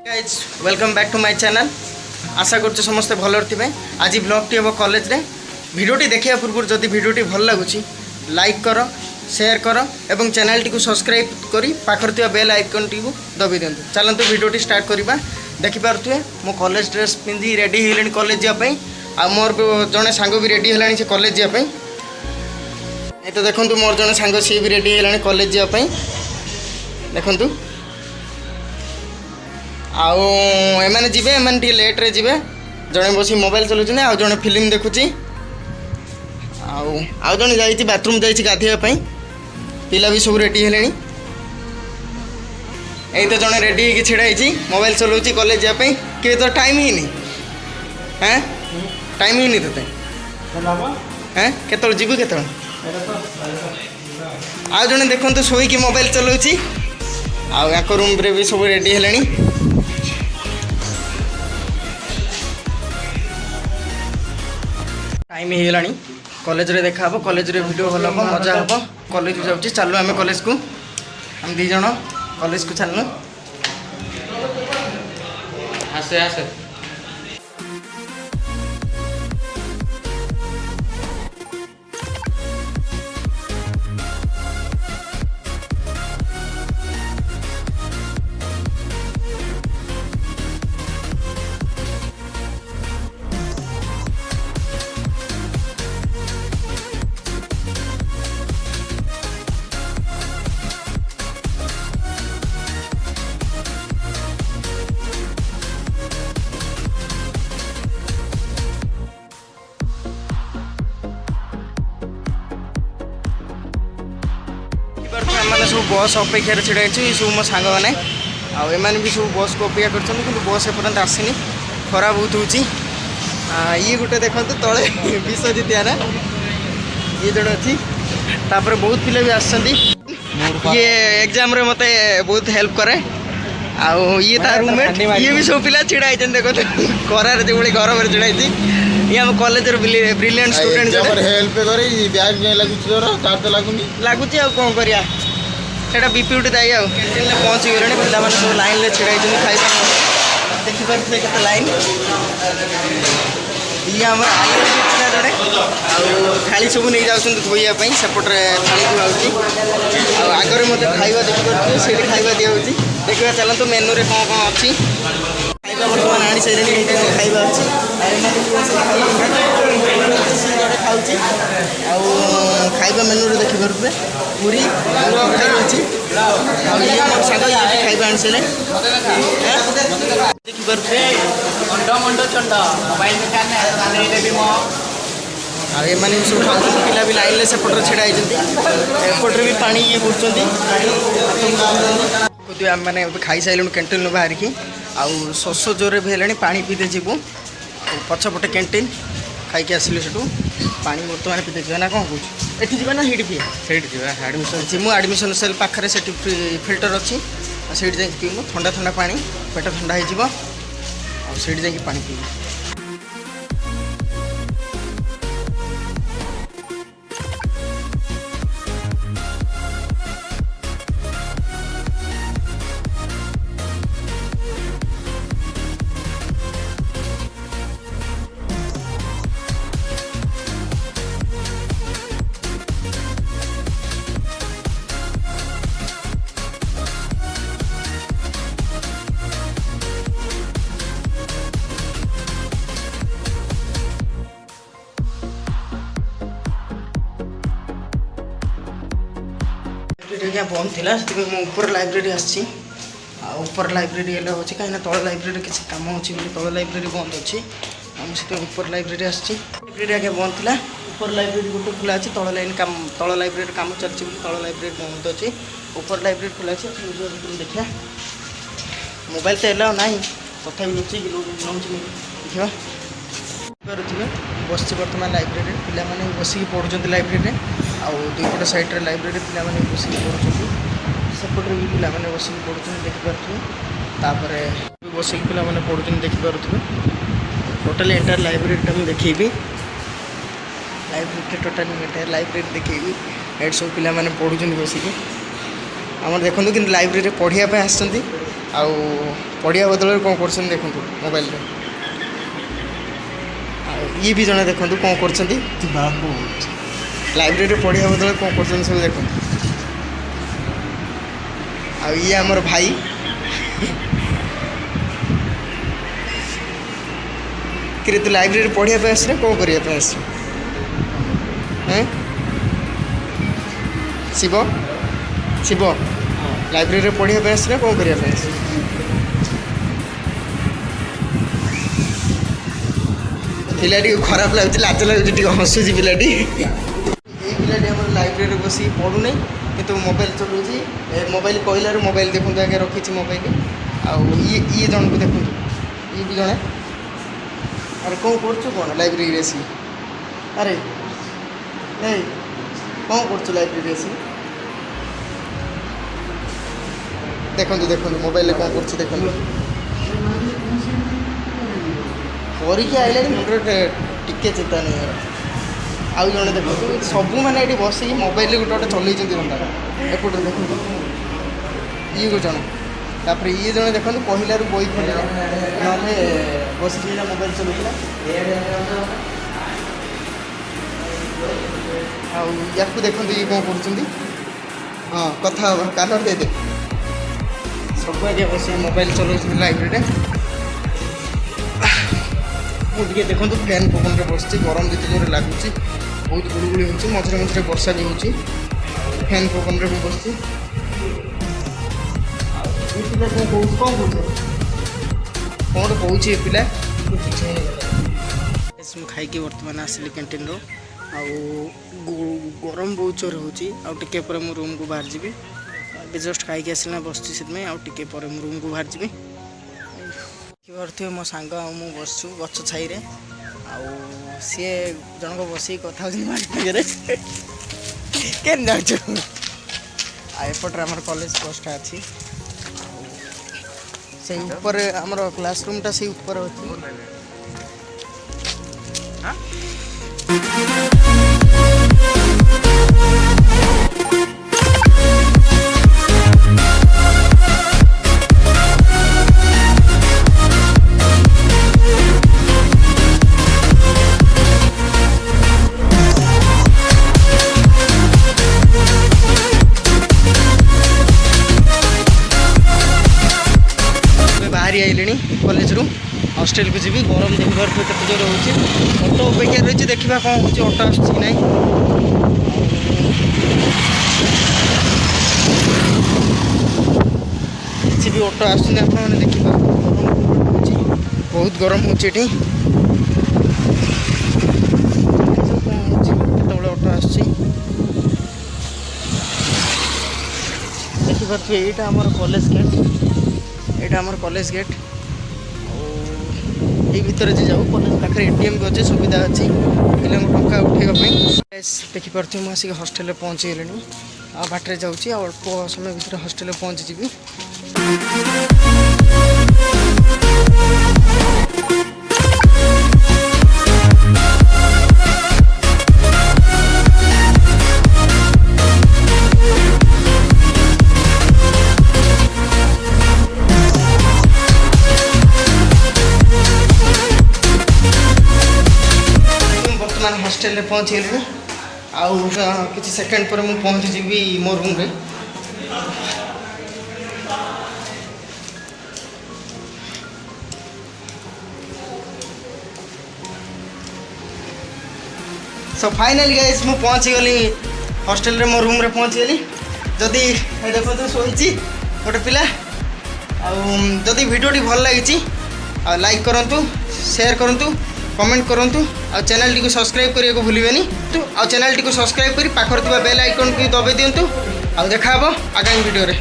Guys welcome back to my channel. आशा कर समस्ते भल थे। आज ब्लॉग हम कॉलेज रे भिडियोटी देखा पूर्व जदि भिडियोटी भल लगुच लाइक कर शेयर कर और चैनल टी सब्सक्राइब कर पाखर बेल आइकन टी दबी दिंतु। चलते भिडियोटी स्टार्ट करवा। देखिपे मो कॉलेज ड्रेस पिंधि रेडी होगा कॉलेज जावाई आ मोर जड़े सांग भी रेडी है से कॉलेज जावाई। ये तो देखो मोर जड़े सांग सी भी रेडी है कॉलेज जावाई। देखु आउ एमाने जीवे एमाने टी लेट रे जीवे। जड़े बसी मोबाइल चलाउछन आ जड़े फिल्म देखुची आउ जड़े जाई बाथरूम जाई गाधेया पई। पिला भी सब रेडी हेलेनी। एई तो जड़े रेडी होगी छिड़ा होती मोबाइल चलाउची कॉलेज जा पई कि तो टाइम ही नहीं। हैं टाइम ही नहीं तते हैं केतल जीवु केतल आ जड़े देखंतु सोई की मोबाइल चलाउची आ याको रूम रे भी सब रेडी हेलेनी। टाइम ही गलानी कॉलेज रे देखा हम कॉलेज रे वीडियो भल हम मजा हम। कॉलेज जाऊँ चलू आम कॉलेज को हम दी जन कॉलेज को चलू। आसे आसे मैंने सब बस अपेक्षार छिड़ा सब मो सांग मैंने आने भी सब बस को अपेक्षा कर बस एपर्तंत आसनी खरा बहुत हो। ये गोटे देखो तले विश्वजित ना ये जड़े अच्छी तापर बहुत पिला भी आसछंती। ये एग्जाम रे मते बहुत हेल्प करे ये तार रूममेट ये भी सब पिला छिड़ा होती देखो खरार जो गरम छिड़ा ये हम कॉलेज ब्रिलियंट स्टूडेंट हेल्प करे बैग नहीं लागुच जोर कार तो लागुनी लगुच कौन करिया सेटा बीपीटी दाई आ कैंटीन में पहुँची गले पिला सब लाइन में छिड़ा खाଇବା देखिपे के लाइन ये आम आईला जड़े थाली सब नहीं जाऊँ धोईवाई सेपटे थाली धुआँ आगे मत खाଇବା देखिए से खाଇବା दिखाई देखा चलते मेनू रे कौन कौन अच्छी खाଇବା बर्तमान आनी सारे खाଇବା अच्छी खाऊँ खाଇବା मेनू रे देखिपे पूरी अच्छी साग ये खाଇବା आनी सारे देखिपे एमाने सब खाऊ पिला भी लाइन में सेपटे छिड़ा एपटे भी पानी ये बुझुँच मैंने खाई सारूँ कैंटीन बाहर की आउ शोष जोरे भी है पानी पीते जीवु पछपटे कैंटीन खाई आसलु से पानी बर्तमान पीते जी ना कौन कौन एटी जी ना हिट पी एडमिशन जी मुझे एडमिशन सेल पाखे से फिल्टर अच्छी से पीबू ठंडा ठंडा पानी पेट ठंडा हो जा पानी पीबू। बंद थी से ऊपर लाइब्रेरी आसी ऊपर लाइब्रेरी हूँ कहीं तल लाइब्रेरी किसी कम अच्छी तल लाइब्रेरी बंद अच्छी से ऊपर लाइब्रेरी आसी लाइब्रेरी आगे बंद थी ऊपर लाइब्रेरी गोटे खुला अच्छी तल लाइब्रेरी कम चलती तल लाइब्रेरी बंद अच्छी ऊपर लाइब्रेरी खुला अच्छी देखिए मोबाइल तो एलाउ ना तथा लुचि देखा पारे बस बर्तमान लाइब्रेरी पिला बसिक पढ़ुं लाइब्रेरी दुईपट साइड्रे लाइब्रेरी पिला बसिक पढ़ुं सेपटे भी पिला बसिक पढ़ुं देखिपे बसिक पिला पढ़ुं देखिपे टोटाल एंटायर लाइब्रेरी मुझे देखी लाइब्रेरी टोटाल एंटायर लाइब्रेरी देखी एड सब पिला पढ़ुं बसिक आम देखो कि लाइब्रेरी पढ़ापी आसुँच पढ़िया बदल कौन कर देखो मोबाइल ये भी जड़े देखो कौन कर लाइब्रेरी पढ़िया बदल कौन कर सब देखो ये आमर भाई कि तू लाइब्रेरी पढ़िया आस कौन करने आस शिव शिव लाइब्रेरी पढ़िया आस कौन करने पिलाटी खराब लगुच लाज लगुच हसुची पिलाटी पिलाटी आम लाइब्रेरी बस पढ़ुना कि मोबाइल चलाऊँ मोबाइल कहलार मोबाइल देखो आगे रखी मोबाइल ये जन को देखो ये भी जड़े अरे कौन कर लाइब्रेरी आस अरे नहीं कौन कर लाइब्रेरी आस देखो देखो मोबाइल कौन कर देखो परीक्षा आइले मुंडे टिके चेता नहीं आउ जड़े देखो सबू मैंने ये बस मोबाइल गोटे गोटे चलते घंटा एपटे देखो ये को जन तापर ये जड़े देखो कहलार बही खोल ना बस मोबाइल चलूला या देखो ये कौन कर हाँ कथा कानर दे दे सब आगे बस मोबाइल चलाऊ लाइब्रेरी मुझे देखो फैन पवन में बस गरम जिते जोर लगुच बहुत गुड़गुड़ी हो मझे मझे वर्षा भी हो फैन पवन में बस कौन कौन ये पिला खाई बर्तमान आसली कैंटीन रो गरम बहुत जोर हो मो रूम को बाहर जी जस्ट खाई आसला बस टे रूम को बाहर जी देखिए मो सांग मु बसु गच छाई सी जनक बस कथा के एपटे आम कॉलेज बसटा अच्छी से ऊपर आमर क्लासरूम टा से ऊपर अच्छी आइले कॉलेज रू हॉस्टेल को जी गरम देखिए केते जोर हो ऑटो अपेक्षा रही देखा कौन हो ऑटो आस किसी भी ऑटो आसने देखा बहुत गरम हो कौन ऑटो आस देखिए यहाँ आम कॉलेज गेट यहाँ आम कॉलेज गेट ये भितर जे जाऊ कॉलेज पाखे एटीएम भी अच्छे सुविधा अच्छी पिला टंका उठेवाई देखिपे मुझे हॉस्टेल पहुँची गले बाटे जाऊँगी अल्प समय भितर हॉस्टेल पहुँची जी हॉस्टेल पहुँची गली आउ किसी सेकेंड पर मुझे पहुँची जी मो रूम रे सो फाइनली गाइस मुझे पहुँची गली हॉस्टेल रे मो रूम रे पहुँची गली जदि देखो तो सोई गोटे पिला आदि भिडियोटी भल लगी लाइक करूँ शेयर करूँ कमेंट करूँ आ चैनल टी सब्सक्राइब करने को भूलिए आ चैनल टी सब्सक्राइब कर पाखर बेल आइकन को दबाई दिंतु आ देखा आगामी वीडियो रे।